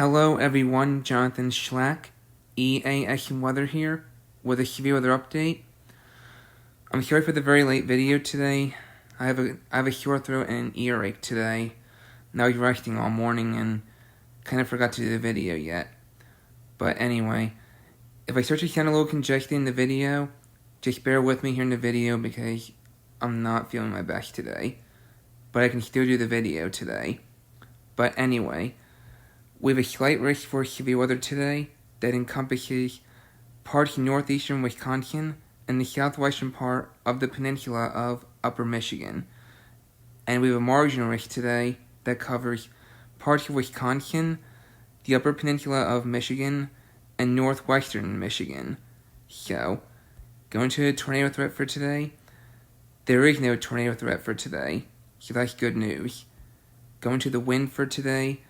Hello everyone, Jonathan EAS&Weather here with a severe weather update. I'm sorry for the very late video today. I have a sore throat and an earache today. And I was resting all morning and kind of forgot to do the video yet. But anyway, if I start to sound a little congested in the video, just bear with me here in the video because I'm not feeling my best today. But I can still do the video today. But anyway, we have a slight risk for severe weather today that encompasses parts of northeastern Wisconsin and the southwestern part of the peninsula of Upper Michigan. And we have a marginal risk today that covers parts of Wisconsin, the Upper Peninsula of Michigan, and northwestern Michigan. So, going to the tornado threat for today, there is no tornado threat for today, so that's good news. Going to the wind for today,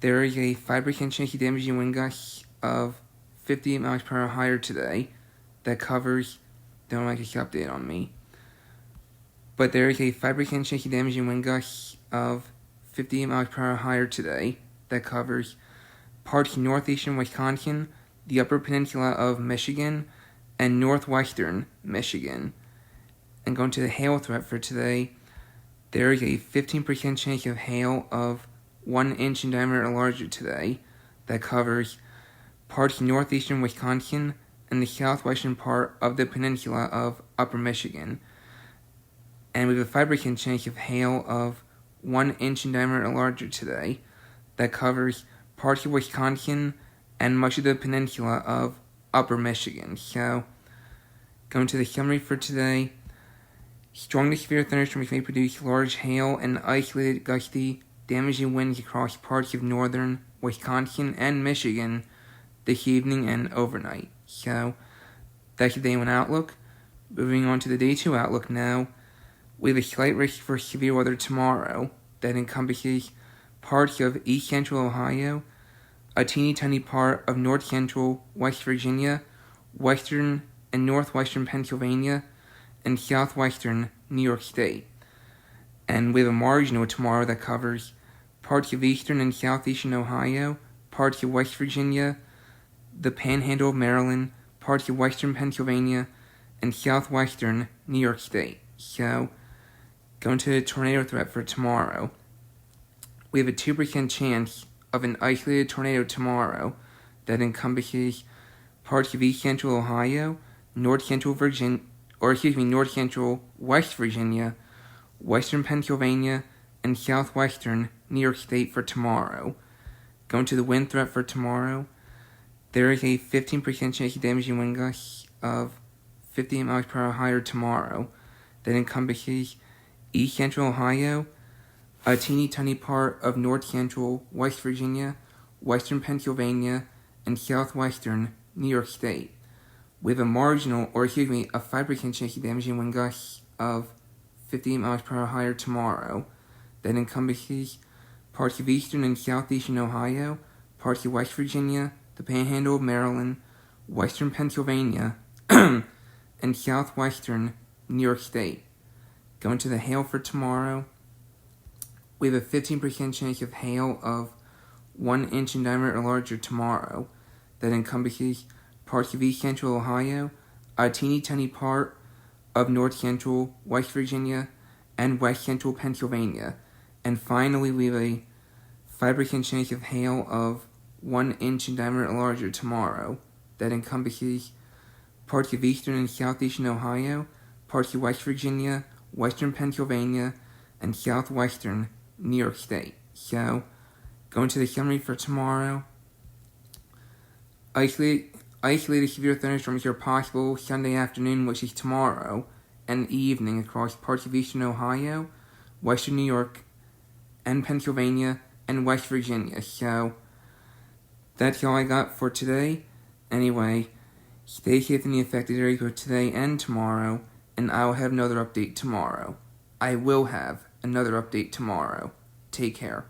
there is a 5% chance of damaging wind gusts of 58 miles per hour higher today that covers, don't like this update on me, but there is a 5% chance of damaging wind gusts of 58 miles per hour higher today that covers parts of northeastern Wisconsin, the Upper Peninsula of Michigan, and northwestern Michigan. And going to the hail threat for today, there is a 15% chance of hail of 1 inch in diameter or larger today that covers parts of northeastern Wisconsin and the southwestern part of the peninsula of Upper Michigan. And we have a 5% chance of hail of 1 inch in diameter or larger today that covers parts of Wisconsin and much of the peninsula of Upper Michigan. So, going to the summary for today, strong to severe thunderstorms may produce large hail and isolated gusty damaging winds across parts of northern Wisconsin and Michigan this evening and overnight. So, that's the day 1 outlook. Moving on to the day 2 outlook now, we have a slight risk for severe weather tomorrow that encompasses parts of east central Ohio, a teeny tiny part of north central West Virginia, western and northwestern Pennsylvania, and southwestern New York State. And we have a marginal tomorrow that covers parts of eastern and southeastern Ohio, parts of West Virginia, the Panhandle of Maryland, parts of western Pennsylvania, and southwestern New York State. So, going to the tornado threat for tomorrow, we have a 2% chance of an isolated tornado tomorrow that encompasses parts of east central Ohio, north central West Virginia, western Pennsylvania, and southwestern New York State for tomorrow. Going to the wind threat for tomorrow, there is a 15% chance of damaging wind gusts of 58 miles per hour higher tomorrow that encompasses east central Ohio, a teeny tiny part of north central West Virginia, western Pennsylvania, and southwestern New York State. We have a 5% chance of damaging wind gusts of 58 miles per hour higher tomorrow that encompasses parts of eastern and southeastern Ohio, parts of West Virginia, the Panhandle of Maryland, western Pennsylvania, and southwestern New York State. Going to the hail for tomorrow, we have a 15% chance of hail of 1 inch in diameter or larger tomorrow that encompasses parts of east central Ohio, a teeny tiny part of north central West Virginia, and west central Pennsylvania. And finally, we have a 5% chance of hail of 1 inch in diameter or larger tomorrow that encompasses parts of eastern and southeastern Ohio, parts of West Virginia, western Pennsylvania, and southwestern New York State. So, going to the summary for tomorrow, isolated severe thunderstorms are possible Sunday afternoon, which is tomorrow, and evening across parts of eastern Ohio, western New York, and Pennsylvania, and West Virginia. So, that's all I got for today. Anyway, stay safe in the affected areas both today and tomorrow, and I will have another update tomorrow. Take care.